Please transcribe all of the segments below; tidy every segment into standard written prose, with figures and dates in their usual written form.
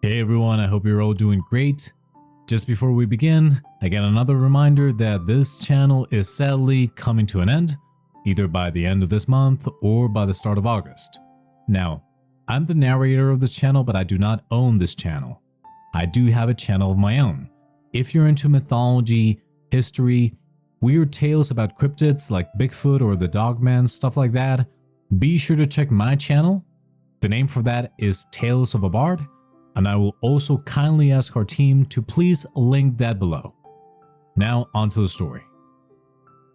Hey everyone, I hope you're all doing great. Just before we begin, again another reminder that this channel is sadly coming to an end, either by the end of this month or by the start of August. Now, I'm the narrator of this channel, but I do not own this channel. I do have a channel of my own. If you're into mythology, history, weird tales about cryptids like Bigfoot or the Dogman, stuff like that, be sure to check my channel. The name for that is Tales of a Bard, and I will also kindly ask our team to please link that below. Now onto the story.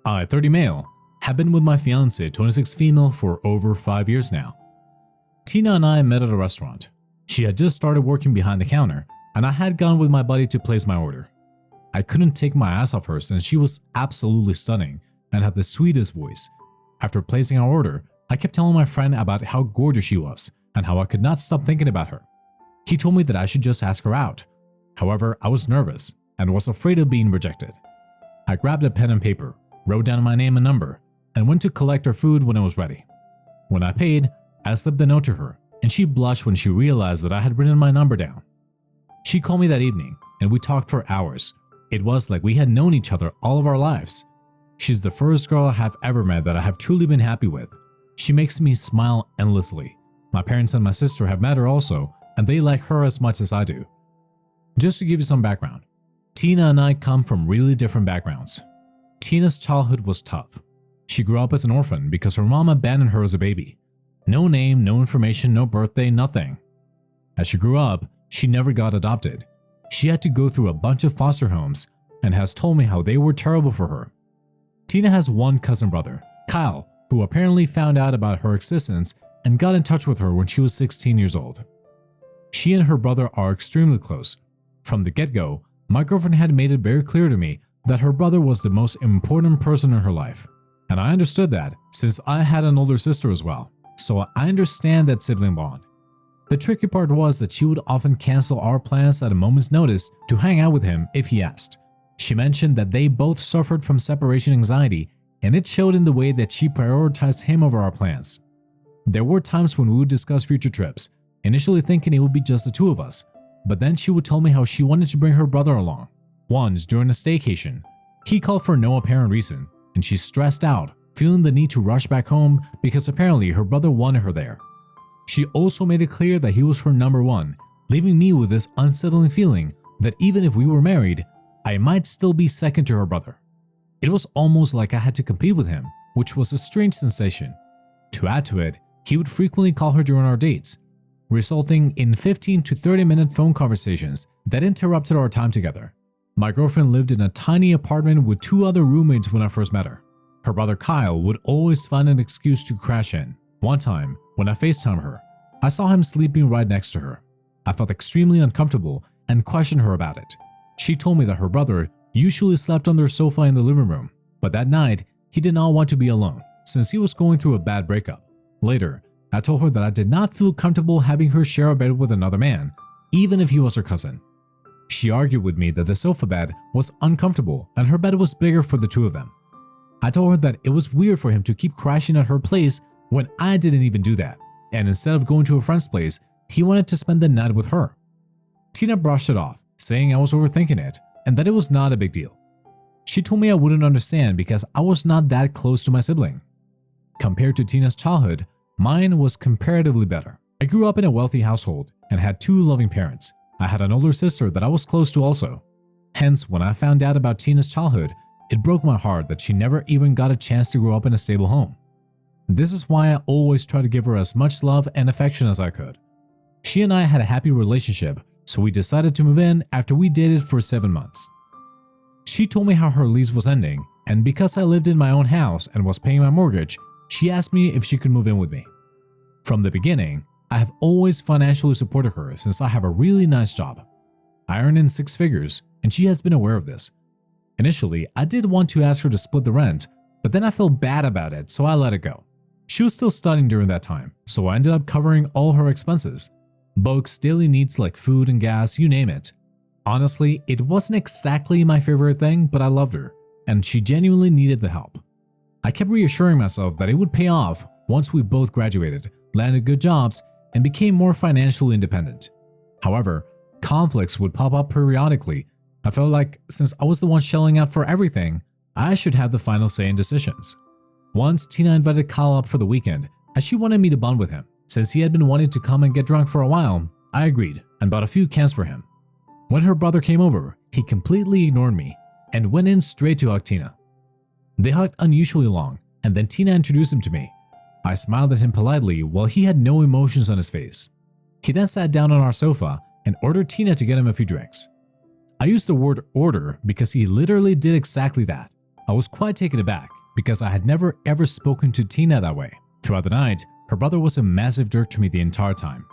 I, 30 male, have been with my fiance, 26 female, for over 5 years now. Tina and I met at a restaurant. She had just started working behind the counter, and I had gone with my buddy to place my order. I couldn't take my eyes off her since she was absolutely stunning and had the sweetest voice. After placing our order, I kept telling my friend about how gorgeous she was and how I could not stop thinking about her. He told me that I should just ask her out. However, I was nervous and was afraid of being rejected. I grabbed a pen and paper, wrote down my name and number, and went to collect her food when it was ready. When I paid, I slipped the note to her, and she blushed when she realized that I had written my number down. She called me that evening, and we talked for hours. It was like we had known each other all of our lives. She's the first girl I have ever met that I have truly been happy with. She makes me smile endlessly. My parents and my sister have met her also, and they like her as much as I do. Just to give you some background, Tina and I come from really different backgrounds. Tina's childhood was tough. She grew up as an orphan because her mom abandoned her as a baby. No name, no information, no birthday, nothing. As she grew up, she never got adopted. She had to go through a bunch of foster homes and has told me how they were terrible for her. Tina has one cousin brother, Kyle, who apparently found out about her existence and got in touch with her when she was 16 years old. She and her brother are extremely close. From the get-go, my girlfriend had made it very clear to me that her brother was the most important person in her life. And I understood that since I had an older sister as well, so I understand that sibling bond. The tricky part was that she would often cancel our plans at a moment's notice to hang out with him if he asked. She mentioned that they both suffered from separation anxiety, and it showed in the way that she prioritized him over our plans. There were times when we would discuss future trips, initially thinking it would be just the two of us, but then she would tell me how she wanted to bring her brother along. Once, during a staycation, he called for no apparent reason, and she stressed out, feeling the need to rush back home because apparently her brother wanted her there. She also made it clear that he was her number one, leaving me with this unsettling feeling that even if we were married, I might still be second to her brother. It was almost like I had to compete with him, which was a strange sensation. To add to it, he would frequently call her during our dates, resulting in 15 to 30-minute phone conversations that interrupted our time together. My girlfriend lived in a tiny apartment with 2 other roommates when I first met her. Her brother Kyle would always find an excuse to crash in. One time, when I FaceTimed her, I saw him sleeping right next to her. I felt extremely uncomfortable and questioned her about it. She told me that her brother usually slept on their sofa in the living room, but that night, he did not want to be alone since he was going through a bad breakup. Later, I told her that I did not feel comfortable having her share a bed with another man, even if he was her cousin. She argued with me that the sofa bed was uncomfortable and her bed was bigger for the two of them. I told her that it was weird for him to keep crashing at her place when I didn't even do that, and instead of going to a friend's place, he wanted to spend the night with her. Tina brushed it off, saying I was overthinking it and that it was not a big deal. She told me I wouldn't understand because I was not that close to my sibling. Compared to Tina's childhood, mine was comparatively better. I grew up in a wealthy household and had 2 loving parents. I had an older sister that I was close to also. Hence, when I found out about Tina's childhood, it broke my heart that she never even got a chance to grow up in a stable home. This is why I always try to give her as much love and affection as I could. She and I had a happy relationship, so we decided to move in after we dated for 7 months. She told me how her lease was ending, and because I lived in my own house and was paying my mortgage, she asked me if she could move in with me. From the beginning, I have always financially supported her since I have a really nice job. I earn in 6 figures, and she has been aware of this. Initially, I did want to ask her to split the rent, but then I felt bad about it, so I let it go. She was still studying during that time, so I ended up covering all her expenses. Books, daily needs like food and gas, you name it. Honestly, it wasn't exactly my favorite thing, but I loved her, and she genuinely needed the help. I kept reassuring myself that it would pay off once we both graduated, landed good jobs, and became more financially independent. However, Conflicts would pop up periodically. I felt like since I was the one shelling out for everything, I should have the final say in decisions. Once, Tina invited Kyle up for the weekend as she wanted me to bond with him. Since he had been wanting to come and get drunk for a while, I agreed and bought a few cans for him. When her brother came over, he completely ignored me and went in straight to hug Tina. They hugged unusually long, and then Tina introduced him to me. I smiled at him politely while he had no emotions on his face. He then sat down on our sofa and ordered Tina to get him a few drinks. I used the word order because he literally did exactly that. I was quite taken aback because I had never ever spoken to Tina that way. Throughout the night, her brother was a massive jerk to me the entire time.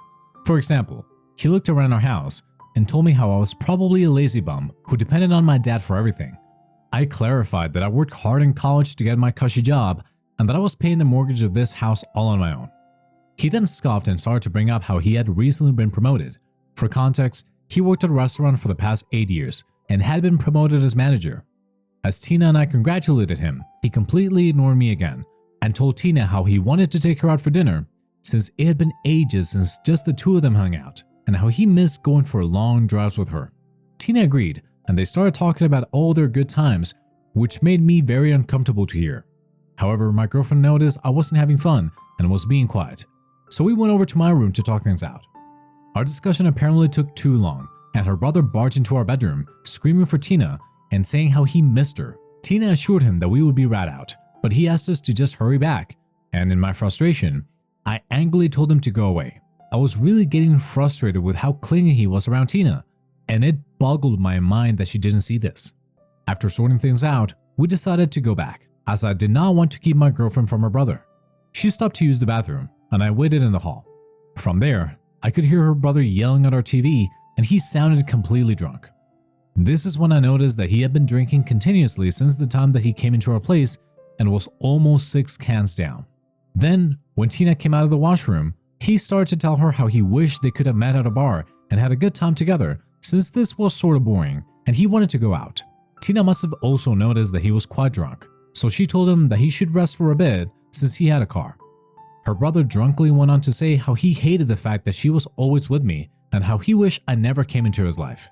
For example, he looked around our house and told me how I was probably a lazy bum who depended on my dad for everything. I clarified that I worked hard in college to get my cushy job and that I was paying the mortgage of this house all on my own. He then scoffed and started to bring up how he had recently been promoted. For context, he worked at a restaurant for the past 8 years and had been promoted as manager. As Tina and I congratulated him, he completely ignored me again and told Tina how he wanted to take her out for dinner since it had been ages since just the two of them hung out and how he missed going for long drives with her. Tina agreed and they started talking about all their good times, which made me very uncomfortable to hear. However, my girlfriend noticed I wasn't having fun and was being quiet, so we went over to my room to talk things out. Our discussion apparently took too long and her brother barged into our bedroom screaming for Tina and saying how he missed her. Tina assured him that we would be rat out, but he asked us to just hurry back, and in my frustration, I angrily told him to go away. I was really getting frustrated with how clingy he was around Tina, and it boggled my mind that she didn't see this. After sorting things out, we decided to go back, as I did not want to keep my girlfriend from her brother. She stopped to use the bathroom, and I waited in the hall. From there, I could hear her brother yelling at our TV, and he sounded completely drunk. This is when I noticed that he had been drinking continuously since the time that he came into our place and was almost 6 cans down. Then, when Tina came out of the washroom, he started to tell her how he wished they could have met at a bar and had a good time together since this was sort of boring and he wanted to go out. Tina must have also noticed that he was quite drunk, so she told him that he should rest for a bit since he had a car. Her brother drunkenly went on to say how he hated the fact that she was always with me and how he wished I never came into his life.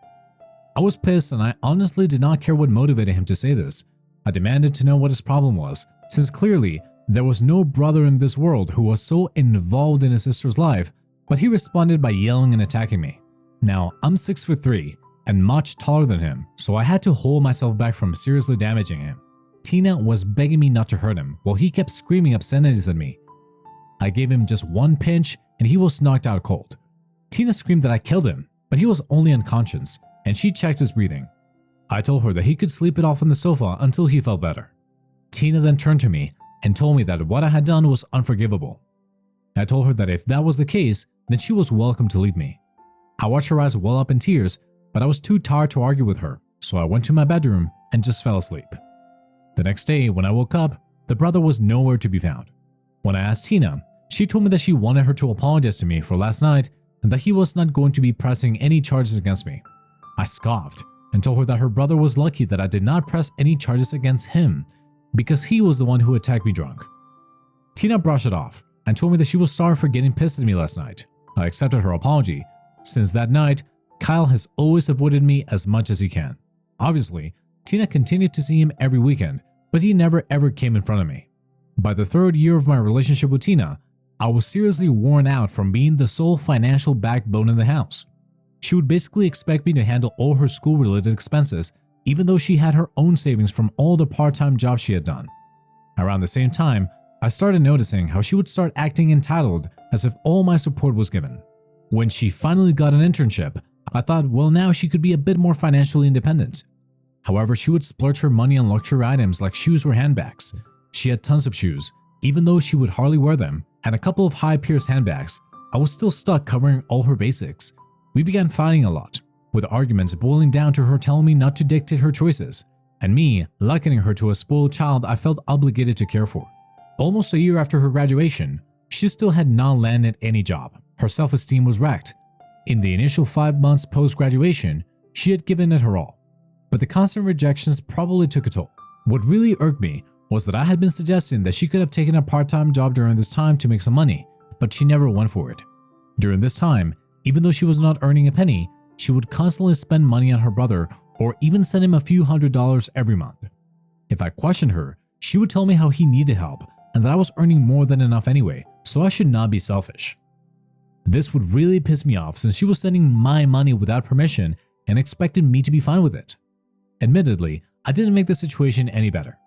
I was pissed and I honestly did not care what motivated him to say this. I demanded to know what his problem was, since clearly there was no brother in this world who was so involved in his sister's life, but he responded by yelling and attacking me. Now, I'm 6'3" and much taller than him, so I had to hold myself back from seriously damaging him. Tina was begging me not to hurt him while he kept screaming obscenities at me. I gave him just one pinch and he was knocked out cold. Tina screamed that I killed him, but he was only unconscious and she checked his breathing. I told her that he could sleep it off on the sofa until he felt better. Tina then turned to me and told me that what I had done was unforgivable. I told her that if that was the case, then she was welcome to leave me. I watched her eyes well up in tears, but I was too tired to argue with her, so I went to my bedroom and just fell asleep. The next day, when I woke up, the brother was nowhere to be found. When I asked Tina, she told me that she wanted her to apologize to me for last night and that he was not going to be pressing any charges against me. I scoffed and told her that her brother was lucky that I did not press any charges against him because he was the one who attacked me drunk. Tina brushed it off and told me that she was sorry for getting pissed at me last night. I accepted her apology. Since that night, Kyle has always avoided me as much as he can. Obviously, Tina continued to see him every weekend, but he never ever came in front of me. By the 3rd year of my relationship with Tina, I was seriously worn out from being the sole financial backbone in the house. She would basically expect me to handle all her school-related expenses, even though she had her own savings from all the part-time jobs she had done. Around the same time, I started noticing how she would start acting entitled as if all my support was given. When she finally got an internship, I thought, well, now she could be a bit more financially independent. However, she would splurge her money on luxury items like shoes or handbags. She had tons of shoes, even though she would hardly wear them, and a couple of high-pierced handbags. I was still stuck covering all her basics. We began fighting a lot, with arguments boiling down to her telling me not to dictate her choices, and me likening her to a spoiled child I felt obligated to care for. Almost a year after her graduation, she still had not landed any job. Her self-esteem was wrecked. In the initial 5 months post-graduation, she had given it her all, but the constant rejections probably took a toll. What really irked me was that I had been suggesting that she could have taken a part-time job during this time to make some money, but she never went for it. During this time, even though she was not earning a penny, she she would constantly spend money on her brother or even send him a few $100s every month. If I questioned her, she would tell me how he needed help and that I was earning more than enough anyway, so I should not be selfish. This would really piss me off since she was sending my money without permission and expected me to be fine with it. Admittedly, I didn't make the situation any better.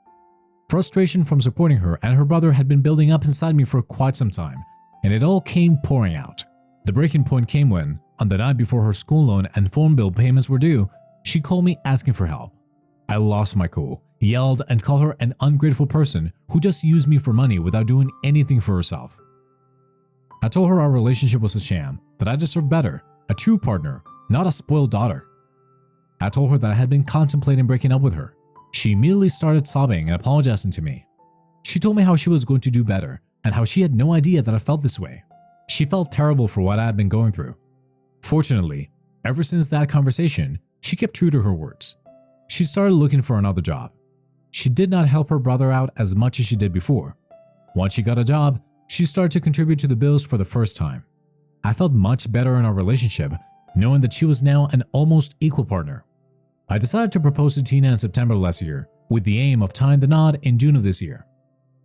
Frustration from supporting her and her brother had been building up inside me for quite some time, and it all came pouring out. The breaking point came when, on the night before her school loan and phone bill payments were due, she called me asking for help. I lost my cool, yelled, and called her an ungrateful person who just used me for money without doing anything for herself. I told her our relationship was a sham, that I deserved better, a true partner, not a spoiled daughter. I told her that I had been contemplating breaking up with her. She immediately started sobbing and apologizing to me. She told me how she was going to do better and how she had no idea that I felt this way. She felt terrible for what I had been going through. Fortunately, ever since that conversation, she kept true to her words. She started looking for another job. She did not help her brother out as much as she did before. Once she got a job, she started to contribute to the bills for the first time. I felt much better in our relationship, knowing that she was now an almost equal partner. I decided to propose to Tina in September last year, with the aim of tying the knot in June of this year.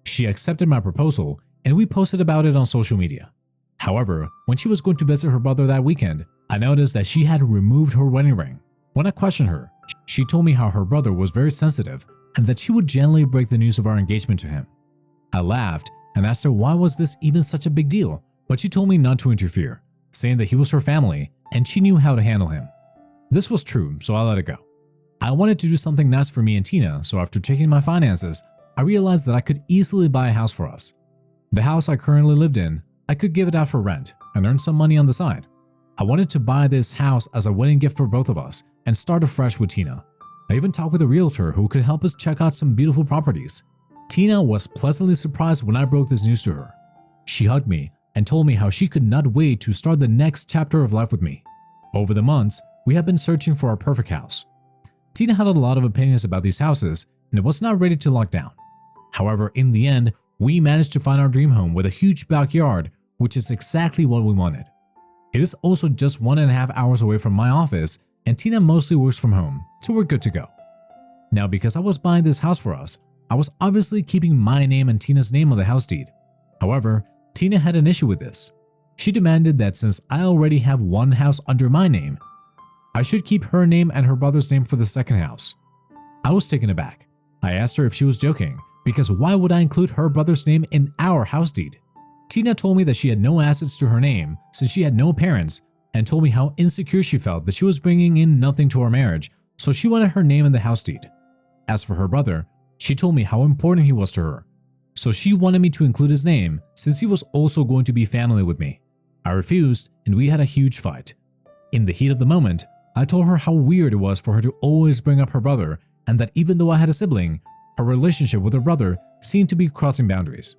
She accepted my proposal, and we posted about it on social media. However, when she was going to visit her brother that weekend, I noticed that she had removed her wedding ring. When I questioned her, she told me how her brother was very sensitive and that she would gently break the news of our engagement to him. I laughed and asked her why was this even such a big deal, but she told me not to interfere, saying that he was her family and she knew how to handle him. This was true, so I let it go. I wanted to do something nice for me and Tina, so after checking my finances, I realized that I could easily buy a house for us. The house I currently lived in, I could give it out for rent and earn some money on the side. I wanted to buy this house as a wedding gift for both of us and start afresh with Tina. I even talked with a realtor who could help us check out some beautiful properties. Tina was pleasantly surprised when I broke this news to her. She hugged me and told me how she could not wait to start the next chapter of life with me. Over the months, we have been searching for our perfect house. Tina had a lot of opinions about these houses and was not ready to lock down. However, in the end, we managed to find our dream home with a huge backyard, which is exactly what we wanted. It is also just 1.5 hours away from my office, and Tina mostly works from home, so we're good to go. Now, because I was buying this house for us, I was obviously keeping my name and Tina's name on the house deed. However, Tina had an issue with this. She demanded that since I already have one house under my name, I should keep her name and her brother's name for the second house. I was taken aback. I asked her if she was joking, because why would I include her brother's name in our house deed? Tina told me that she had no assets to her name since she had no parents, and told me how insecure she felt that she was bringing in nothing to our marriage, so she wanted her name in the house deed. As for her brother, she told me how important he was to her, so she wanted me to include his name since he was also going to be family with me. I refused, and we had a huge fight. In the heat of the moment, I told her how weird it was for her to always bring up her brother, and that even though I had a sibling, her relationship with her brother seemed to be crossing boundaries.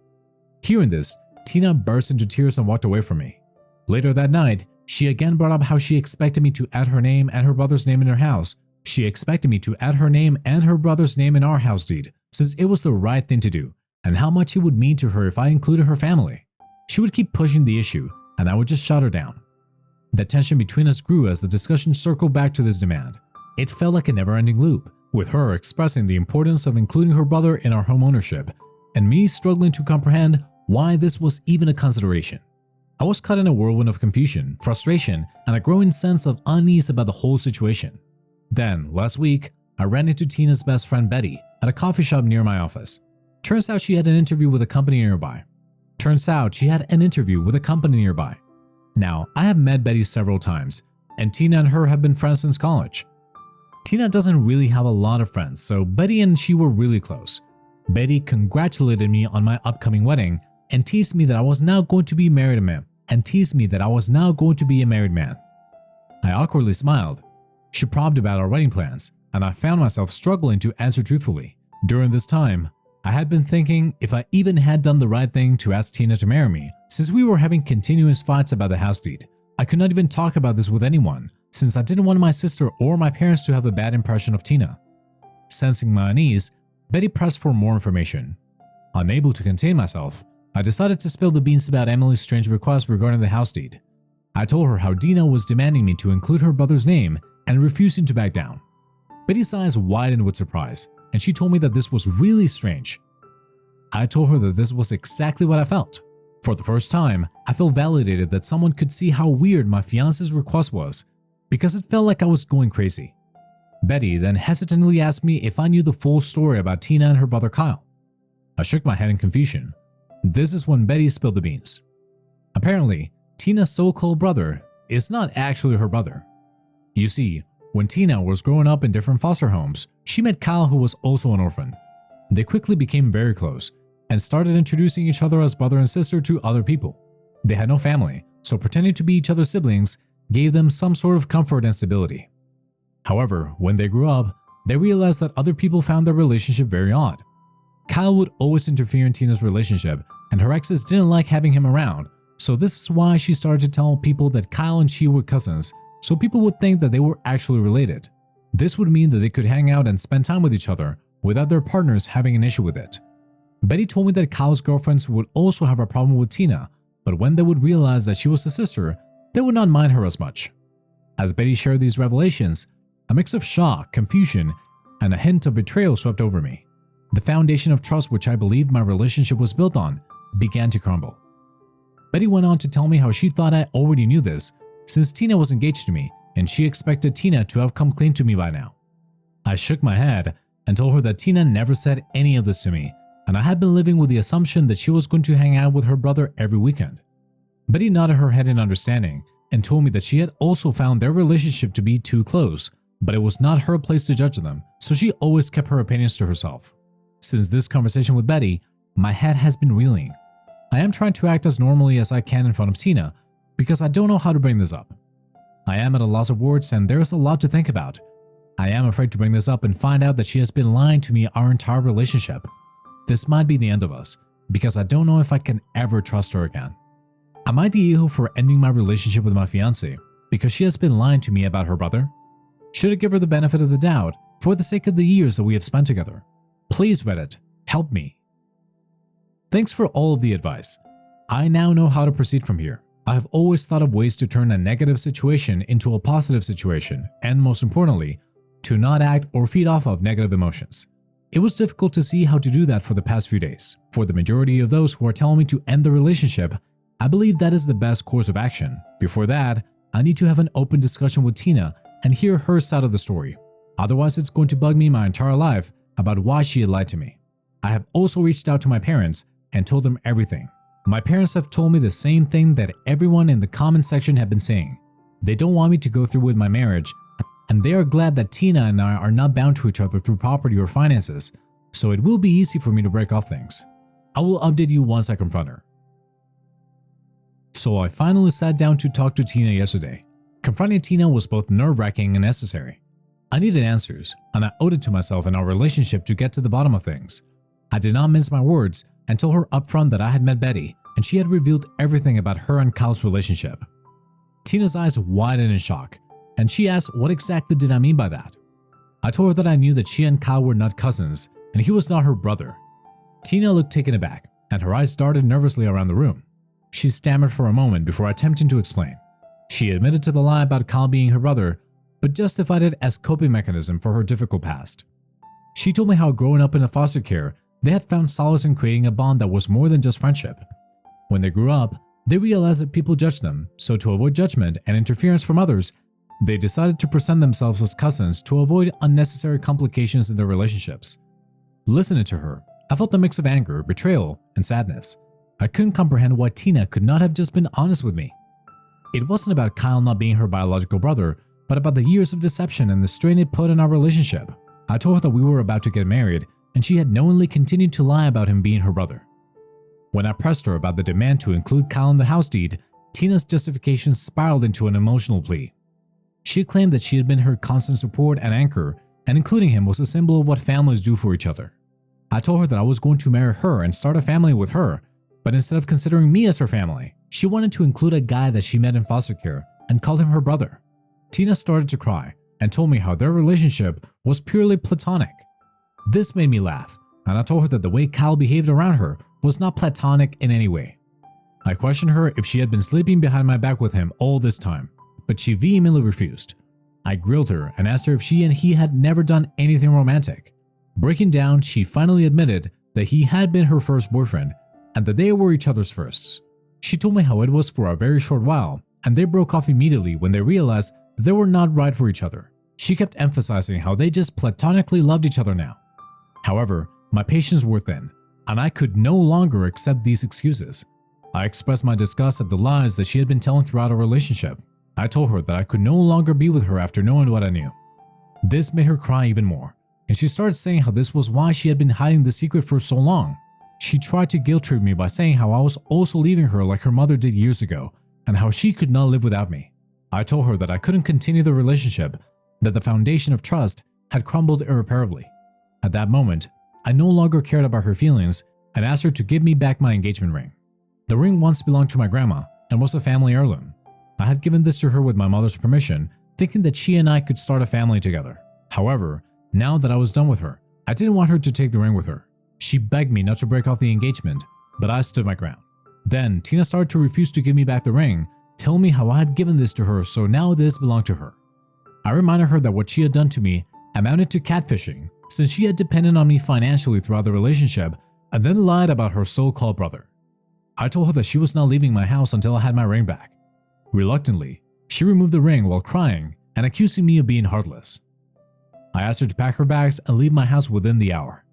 Hearing this, Tina burst into tears and walked away from me. Later that night, she again brought up how she expected me to add her name and her brother's name in her house. She expected me to add her name and her brother's name in our house deed, since it was the right thing to do, and how much it would mean to her if I included her family. She would keep pushing the issue, and I would just shut her down. The tension between us grew as the discussion circled back to this demand. It felt like a never-ending loop, with her expressing the importance of including her brother in our home ownership, and me struggling to comprehend why this was even a consideration. I was caught in a whirlwind of confusion, frustration, and a growing sense of unease about the whole situation. Then, last week, I ran into Tina's best friend Betty at a coffee shop near my office. Turns out she had an interview with a company nearby. Now, I have met Betty several times, and Tina and her have been friends since college. Tina doesn't really have a lot of friends, so Betty and she were really close. Betty congratulated me on my upcoming wedding and teased me that I was now going to be a married man. I awkwardly smiled. She probed about our wedding plans, and I found myself struggling to answer truthfully. During this time, I had been thinking if I even had done the right thing to ask Tina to marry me, since we were having continuous fights about the house deed. I could not even talk about this with anyone, since I didn't want my sister or my parents to have a bad impression of Tina. Sensing my unease, Betty pressed for more information. Unable to contain myself, I decided to spill the beans about Emily's strange request regarding the house deed. I told her how Dina was demanding me to include her brother's name and refusing to back down. Betty's eyes widened with surprise, and she told me that this was really strange. I told her that this was exactly what I felt. For the first time, I felt validated that someone could see how weird my fiance's request was, because it felt like I was going crazy. Betty then hesitantly asked me if I knew the full story about Tina and her brother Kyle. I shook my head in confusion. This is when Betty spilled the beans. Apparently, Tina's so-called brother is not actually her brother. You see, when Tina was growing up in different foster homes, she met Kyle, who was also an orphan. They quickly became very close and started introducing each other as brother and sister to other people. They had no family, so pretending to be each other's siblings gave them some sort of comfort and stability. However, when they grew up, they realized that other people found their relationship very odd. Kyle would always interfere in Tina's relationship, and her exes didn't like having him around, so this is why she started to tell people that Kyle and she were cousins, so people would think that they were actually related. This would mean that they could hang out and spend time with each other without their partners having an issue with it. Betty told me that Kyle's girlfriends would also have a problem with Tina, but when they would realize that she was a sister, they would not mind her as much. As Betty shared these revelations, a mix of shock, confusion, and a hint of betrayal swept over me. The foundation of trust which I believed my relationship was built on began to crumble. Betty went on to tell me how she thought I already knew this, since Tina was engaged to me and she expected Tina to have come clean to me by now. I shook my head and told her that Tina never said any of this to me, and I had been living with the assumption that she was going to hang out with her brother every weekend. Betty nodded her head in understanding and told me that she had also found their relationship to be too close, but it was not her place to judge them, so she always kept her opinions to herself. Since this conversation with Betty, my head has been reeling. I am trying to act as normally as I can in front of Tina because I don't know how to bring this up. I am at a loss of words and there is a lot to think about. I am afraid to bring this up and find out that she has been lying to me our entire relationship. This might be the end of us because I don't know if I can ever trust her again. Am I the a-hole for ending my relationship with my fiancé because she has been lying to me about her brother? Should I give her the benefit of the doubt for the sake of the years that we have spent together? Please, Reddit, help me. Thanks for all of the advice. I now know how to proceed from here. I have always thought of ways to turn a negative situation into a positive situation, and most importantly, to not act or feed off of negative emotions. It was difficult to see how to do that for the past few days. For the majority of those who are telling me to end the relationship, I believe that is the best course of action. Before that, I need to have an open discussion with Tina and hear her side of the story. Otherwise, it's going to bug me my entire life about why she had lied to me. I have also reached out to my parents and told them everything. My parents have told me the same thing that everyone in the comment section have been saying. They don't want me to go through with my marriage, and they are glad that Tina and I are not bound to each other through property or finances, so it will be easy for me to break off things. I will update you once I confront her. So I finally sat down to talk to Tina yesterday. Confronting Tina was both nerve-wracking and necessary. I needed answers, and I owed it to myself and our relationship to get to the bottom of things. I did not mince my words and told her upfront that I had met Betty and she had revealed everything about her and Kyle's relationship. Tina's eyes widened in shock, and she asked what exactly did I mean by that. I told her that I knew that she and Kyle were not cousins and he was not her brother. Tina looked taken aback, and her eyes darted nervously around the room. She stammered for a moment before attempting to explain. She admitted to the lie about Kyle being her brother, but justified it as coping mechanism for her difficult past. She told me how growing up in a foster care, they had found solace in creating a bond that was more than just friendship. When they grew up, they realized that people judged them, so to avoid judgment and interference from others, they decided to present themselves as cousins to avoid unnecessary complications in their relationships. Listening to her, I felt a mix of anger, betrayal, and sadness. I couldn't comprehend why Tina could not have just been honest with me. It wasn't about Kyle not being her biological brother, but about the years of deception and the strain it put on our relationship. I told her that we were about to get married, and she had knowingly continued to lie about him being her brother. When I pressed her about the demand to include Kyle in the house deed, Tina's justification spiraled into an emotional plea. She claimed that she had been her constant support and anchor, and including him was a symbol of what families do for each other. I told her that I was going to marry her and start a family with her, but instead of considering me as her family, she wanted to include a guy that she met in foster care and called him her brother. Tina started to cry and told me how their relationship was purely platonic. This made me laugh, and I told her that the way Kyle behaved around her was not platonic in any way. I questioned her if she had been sleeping behind my back with him all this time, but she vehemently refused. I grilled her and asked her if she and he had never done anything romantic. Breaking down, she finally admitted that he had been her first boyfriend and that they were each other's firsts. She told me how it was for a very short while, and they broke off immediately when they realized that they were not right for each other. She kept emphasizing how they just platonically loved each other now. However, my patience wore thin, and I could no longer accept these excuses. I expressed my disgust at the lies that she had been telling throughout our relationship. I told her that I could no longer be with her after knowing what I knew. This made her cry even more, and she started saying how this was why she had been hiding the secret for so long. She tried to guilt trip me by saying how I was also leaving her like her mother did years ago, and how she could not live without me. I told her that I couldn't continue the relationship, that the foundation of trust had crumbled irreparably. At that moment, I no longer cared about her feelings and asked her to give me back my engagement ring. The ring once belonged to my grandma and was a family heirloom. I had given this to her with my mother's permission, thinking that she and I could start a family together. However, now that I was done with her, I didn't want her to take the ring with her. She begged me not to break off the engagement, but I stood my ground. Then, Tina started to refuse to give me back the ring, telling me how I had given this to her, so now this belonged to her. I reminded her that what she had done to me amounted to catfishing, since she had depended on me financially throughout the relationship and then lied about her so-called brother. I told her that she was not leaving my house until I had my ring back. Reluctantly, she removed the ring while crying and accusing me of being heartless. I asked her to pack her bags and leave my house within the hour.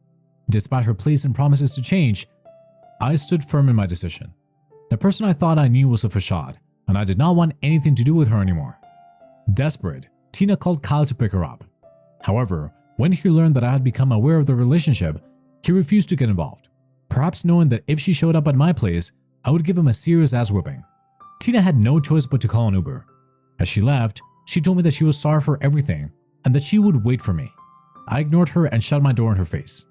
Despite her pleas and promises to change, I stood firm in my decision. The person I thought I knew was a facade, and I did not want anything to do with her anymore. Desperate, Tina called Kyle to pick her up. However, when he learned that I had become aware of the relationship, he refused to get involved, perhaps knowing that if she showed up at my place, I would give him a serious ass whipping. Tina had no choice but to call an Uber. As she left, she told me that she was sorry for everything and that she would wait for me. I ignored her and shut my door in her face.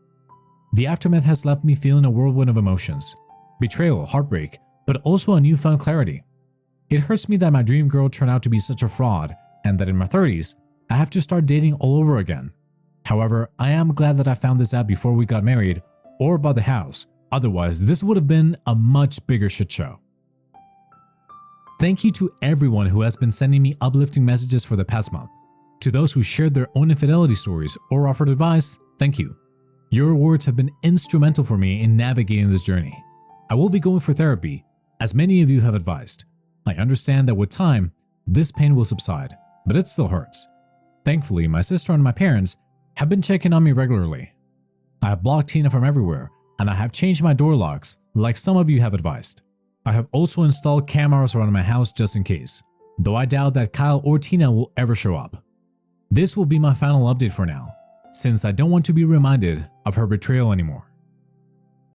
The aftermath has left me feeling a whirlwind of emotions: betrayal, heartbreak, but also a newfound clarity. It hurts me that my dream girl turned out to be such a fraud and that in my 30s, I have to start dating all over again. However, I am glad that I found this out before we got married or bought the house. Otherwise, this would have been a much bigger shit show. Thank you to everyone who has been sending me uplifting messages for the past month. To those who shared their own infidelity stories or offered advice, thank you. Your words have been instrumental for me in navigating this journey. I will be going for therapy, as many of you have advised. I understand that with time, this pain will subside, but it still hurts. Thankfully, my sister and my parents have been checking on me regularly. I have blocked Tina from everywhere, and I have changed my door locks like some of you have advised. I have also installed cameras around my house just in case, though I doubt that Kyle or Tina will ever show up. This will be my final update for now, since I don't want to be reminded of her betrayal anymore.